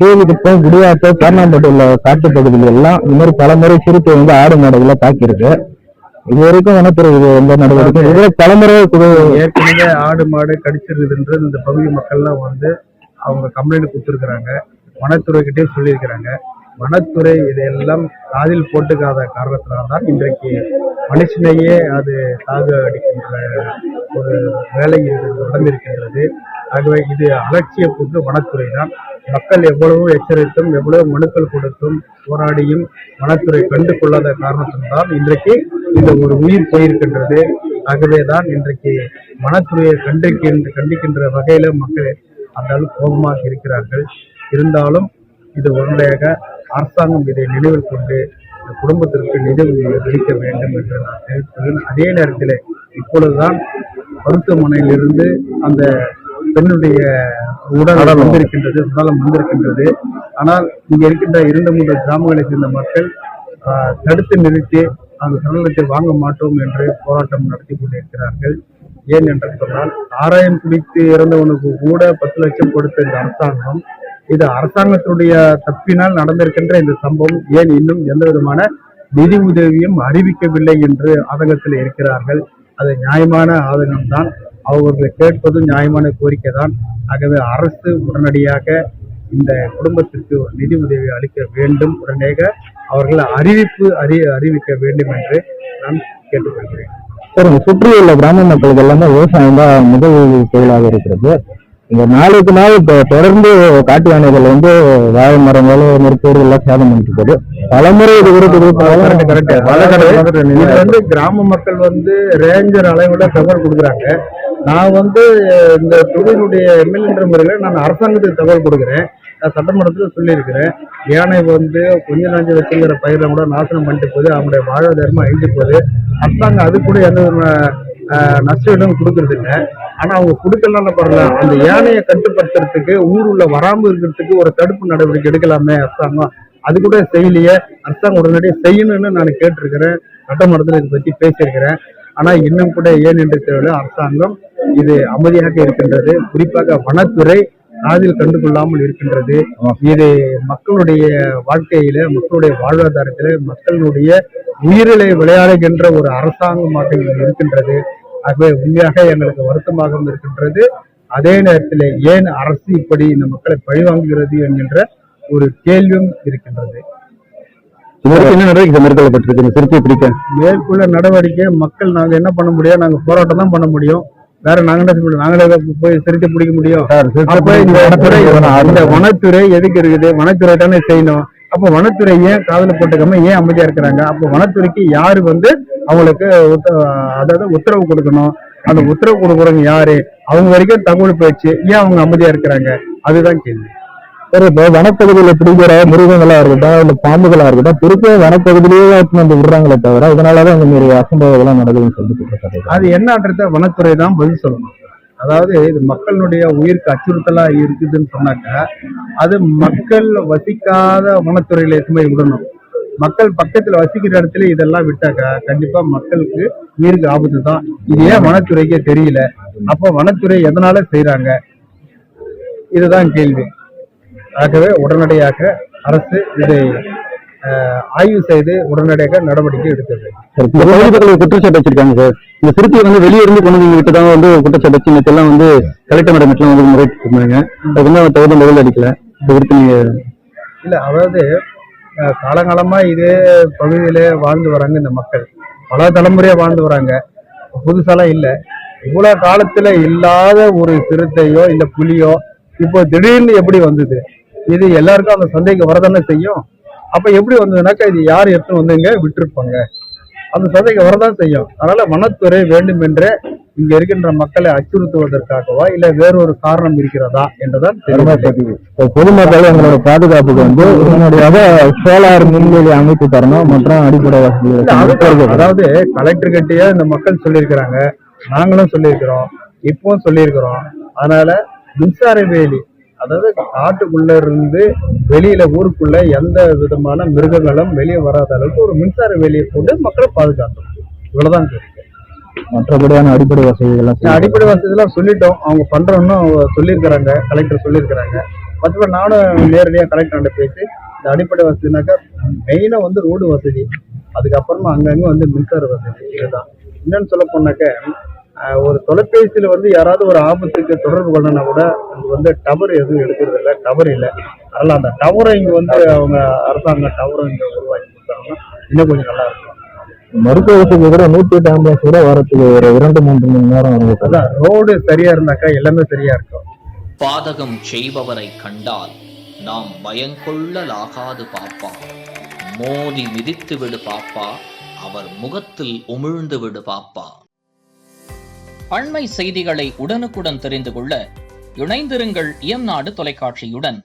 கேவிக்குப்பம், குடியாத்தம், பேரணாம்பட்டு உள்ள காட்டு பகுதிகள் எல்லாம் இந்த மாதிரி பல முறை சிறுத்தை வந்து ஆடு மாடுகளை தாக்கியிருக்கு. இது வரைக்கும் வனத்துறை இது எந்த நடவடிக்கை இதுல தலைமுறை ஏற்கனவே ஆடு மாடு கடிச்சிருக்குதுன்றது இந்த பகுதி மக்கள்லாம் வந்து அவங்க கம்ப்ளைண்ட் கொடுத்துருக்குறாங்க. வனத்துறை கிட்டே சொல்லியிருக்கிறாங்க. வனத்துறை இதையெல்லாம் காதில் போட்டுக்காத காரணத்தினால்தான் இன்றைக்கு மனுஷனையே அது அடிக்கின்ற ஒரு வேலை நடந்திருக்கின்றது. ஆகவே இது அலட்சியப்பட்டு வனத்துறை தான். மக்கள் எவ்வளவு எச்சரித்தும் எவ்வளவு மனுக்கள் கொடுத்தும் போராடியும் வனத்துறை கண்டு கொள்ளாத காரணத்தில்தான் இன்றைக்கு இந்த ஒரு உயிர் போயிருக்கின்றது. ஆகவேதான் இன்றைக்கு வனத்துறையை கண்டிக்கின்ற வகையில மக்கள் அந்த அளவு கோபமாக இருக்கிறார்கள். இருந்தாலும் இது உடனடியாக அரசாங்கம் இதை நினைவில் கொண்டு குடும்பத்திற்கு நிதி அளிக்க வேண்டும் என்று நான் தெரிவித்தேன். அதே நேரத்தில் இப்பொழுதுதான் மருத்துவமனையிலிருந்து அந்த பெண்ணுடைய உடலம் வந்திருக்கின்றது. ஆனால் இங்க இருக்கின்ற 2-3 கிராமங்களை சேர்ந்த மக்கள் தடுத்து நிறுத்தி அந்த சடலத்தை வாங்க மாட்டோம் என்று போராட்டம் நடத்தி கொண்டிருக்கிறார்கள். ஏன் என்று சொன்னால் சாராயம் குடித்து இறந்தவனுக்கு கூட 10 லட்சம் கொடுத்த இந்த அரசாங்கம், இது அரசாங்கத்துடைய தப்பினால் நடந்திருக்கின்ற இந்த சம்பவம் ஏன் இன்னும் எந்த விதமான நிதி உதவியும் அறிவிக்கவில்லை என்று ஆதங்கத்தில் இருக்கிறார்கள். அது நியாயமான ஆதங்கம்தான். அவர்களை கேட்பது நியாயமான கோரிக்கை தான். ஆகவே அரசு உடனடியாக இந்த குடும்பத்திற்கு ஒரு நிதி உதவி அளிக்க வேண்டும். உடனடியாக அவர்கள் அறிவிக்க வேண்டும் என்று நான் கேட்டுக்கொள்கிறேன். சார், சுற்றியுள்ள கிராம மக்களுக்கு எல்லாமே விவசாயம் தான் முதல் தொழிலாக இருக்கிறது. இந்த நாளுக்கு நாள் தொடர்ந்து காட்டு யானைகள் வந்து வாழை மரங்கள் நெருப்போடு எல்லாம் சேதம் பண்ணிட்டு போகுது. பலமுறை இது வந்து கிராம மக்கள் வந்து ரேஞ்சர் அளவுல தகவல் கொடுக்குறாங்க. நான் வந்து இந்த தொழிலுடைய எம்எல்ஏன்ற முறையில நான் அரசாங்கத்துக்கு தகவல் கொடுக்குறேன். நான் சட்டமன்றத்தில் சொல்லியிருக்கிறேன். யானை வந்து கொஞ்ச நாஞ்சு வச்சுங்கிற பயிரை கூட நாசனம் பண்ணிட்டு போகுது, அவங்களுடைய வாழ்வாதாரமா அழிஞ்சு போகுது. அரசாங்கம் அது கூட எந்த நஷ்டம் கொடுக்கறது இல்லை. ஆனா அவங்க கொடுக்கலாம் பரவாயில்ல, அந்த யானையை கட்டுப்படுத்துறதுக்கு ஊருள்ள வராமல் இருக்கிறதுக்கு ஒரு தடுப்பு நடவடிக்கை எடுக்கலாமே அரசாங்கம். அது கூட செய்யலையே. அரசாங்கம் உடனடியாக செய்யணும்னு நான் கேட்டிருக்கிறேன். சட்டமன்றத்தில் இதை பற்றி பேசியிருக்கிறேன். ஆனா இன்னும் கூட ஏன் என்று தெரியல, அரசாங்கம் இது அமைதியாக இருக்கின்றது. குறிப்பாக வனத்துறை காதில் கண்டுகொள்ளாமல் இருக்கின்றது. இது மக்களுடைய வாழ்க்கையில, மக்களுடைய வாழ்வாதாரத்தில, மக்களுடைய உயிரிலை விளையாடுகின்ற ஒரு அரசாங்கமாக இருக்கின்றது. ஆகவே உண்மையாக எங்களுக்கு வருத்தமாக இருக்கின்றது. அதே நேரத்தில் ஏன் அரசு இப்படி இந்த மக்களை பழிவாங்குகிறது என்கின்ற ஒரு கேள்வியும் இருக்கின்றது. என்ன நடவடிக்கை மேற்கொள்ளப்பட்டிருக்கு சிறுத்தை பிடிக்க? மேற்கொள்ள நடவடிக்கை மக்கள் நாங்க என்ன பண்ண முடியும்? நாங்க போராட்டம் தான் பண்ண முடியும். வேற நாங்களே போய் சிறுத்தை பிடிக்க முடியும்? இந்த வனத்துறை எதுக்கு இருக்குது? வனத்துறை தானே செய்யணும். அப்போ வனத்துறை ஏன் காதல போட்டுக்காம ஏன் அமைதியா இருக்கிறாங்க? அப்போ வனத்துறைக்கு யாரு வந்து அவங்களுக்கு அதாவது உத்தரவு கொடுக்கணும்? அந்த உத்தரவு கொடுக்குறவங்க யாரு? அவங்க வரைக்கும் தகவல் போயிடுச்சு, ஏன் அவங்க அமைதியா இருக்கிறாங்க? அதுதான் கேள்வி. சரி, இப்போ வனப்பகுதியில பிடிக்கிற மிருகங்களா இருக்கட்டும், இல்ல பாம்புகளா இருக்கட்டும், திருப்பி வனப்பகுதியிலேயே வந்து விடுறாங்களே தவிர இதனாலதான் இந்த மாதிரி அசம்பவங்கள்லாம் நடக்குதுன்னு சொல்லிட்டு அது என்னன்றத வனத்துறை தான் பதில் சொல்லணும். அதாவது இது மக்களுடைய உயிருக்கு அச்சுறுத்தலா இருக்குதுன்னு சொன்னாக்க அது மக்கள் வசிக்காத வனத்துறையில எதுவுமே விடணும். மக்கள் பக்கத்துல வசிக்கிற இடத்துல இதெல்லாம் விட்டாக்கா கண்டிப்பா மக்களுக்கு உயிருக்கு ஆபத்து தான். இது ஏன் வனத்துறைக்கே தெரியல? அப்போ வனத்துறை எதனால செய்யறாங்க? இதுதான் கேள்வி. ஆகவே உடனடியாக அரசு இதை ஆய்வு செய்து உடனடியாக நடவடிக்கை எடுக்கிறது. குற்றச்சாட்டு வச்சிருக்காங்க சார். இந்த சிறுத்தை வந்து வெளியே இருந்து கொண்டு வந்து விட்டுதான் வந்து குற்றச்சாட்டு எல்லாம் வந்து கலெக்டர் மேடம் வந்து முறையிட்டு இருந்தாங்க. அதுக்கு தகுந்த பதில் அடிக்கல. இல்ல, அதாவது காலங்காலமா இதே பகுதியில வாழ்ந்து வராங்க இந்த மக்கள். பல தலைமுறையா வாழ்ந்து வராங்க. புதுசாலாம் இல்ல. இவ்வளவு காலத்துல இல்லாத ஒரு சிறுத்தையோ இல்ல புலியோ இப்போ திடீர்னு எப்படி வந்தது? இது எல்லாருக்கும் அந்த சந்தேகம் வரதானே செய்யும். அப்ப எப்படி வந்ததுனாக்கா இது யார் எடுத்து வந்துங்க விட்டுருப்பாங்க? அந்த சந்தைக்கு வரதான் செய்யும். அதனால வனத்துறை வேண்டும் என்றே இங்க இருக்கின்ற மக்களை அச்சுறுத்துவதற்காகவா இல்ல வேறொரு காரணம் இருக்கிறதா என்றுதான் பொதுமக்கள் எங்களோட பாதுகாப்புக்கு வந்து சோலார் மின்வெளி அமைப்பு தரணும் மற்றும் அடிப்படை வசதி. அதாவது கலெக்டர் கிட்டயே இந்த மக்கள் சொல்லியிருக்கிறாங்க, நாங்களும் சொல்லியிருக்கிறோம், இப்பவும் சொல்லியிருக்கிறோம். அதனால மின்சார வேலி, அதாவது காட்டுக்குள்ள இருந்து வெளியில ஊருக்குள்ள எந்த விதமான மிருகங்களும் வெளியே வராத அளவுக்கு ஒரு மின்சார வேலியை போட்டு மக்களை பாதுகாக்கணும். இவ்வளவுதான் இருக்கு. மற்றபடியான அடிப்படை வசதிகள் எல்லாம் சொல்லிட்டோம். அவங்க பண்றோம்னு சொல்லியிருக்கிறாங்க, கலெக்டர் சொல்லியிருக்கிறாங்க. மற்றபடி நானும் நேரடியாக கலெக்டர்கிட்ட பேசி இந்த அடிப்படை வசதினாக்கா மெயினாக வந்து ரோடு வசதி, அதுக்கப்புறமா அங்கங்கே வந்து மின்சார வசதி, இதுதான். என்னன்னு சொல்ல போனாக்க ஒரு தொலைபேசியில் வந்து யாராவது ஒரு ஆபத்துக்கு தொடர்பு கொள்ளனா கூட அது வந்து டவர் எதுவும் எடுக்கிறது இல்லை, டவர் இல்லை. அதனால அந்த டவரை இங்கே வந்து அவங்க அரசாங்கம் டவரை இங்கே உருவாக்கி கொடுத்தாங்கன்னா இன்னும் கொஞ்சம் நல்லா இருக்கும். மருத்துவ வசதி கூட 108 ஆம்புலன்ஸ் கூட வரத்துக்கு ஒரு 2-3 மணி நேரம் ஆகும். அதான் ரோடு சரியா இருந்தாக்கா எல்லாமே சரியா இருக்கும். பாதகம் செய்பவரை கண்டால் நாம் பயங்கொள்ளலாகாது பாப்பா, மோதி மிதித்து விடு பாப்பா, அவர் முகத்தில் உமிழ்ந்து விடு பாப்பா. அண்மை செய்திகளை உடனுக்குடன் தெரிந்து கொள்ள இணைந்திருங்கள் இயம்நாடு தொலைக்காட்சியுடன்.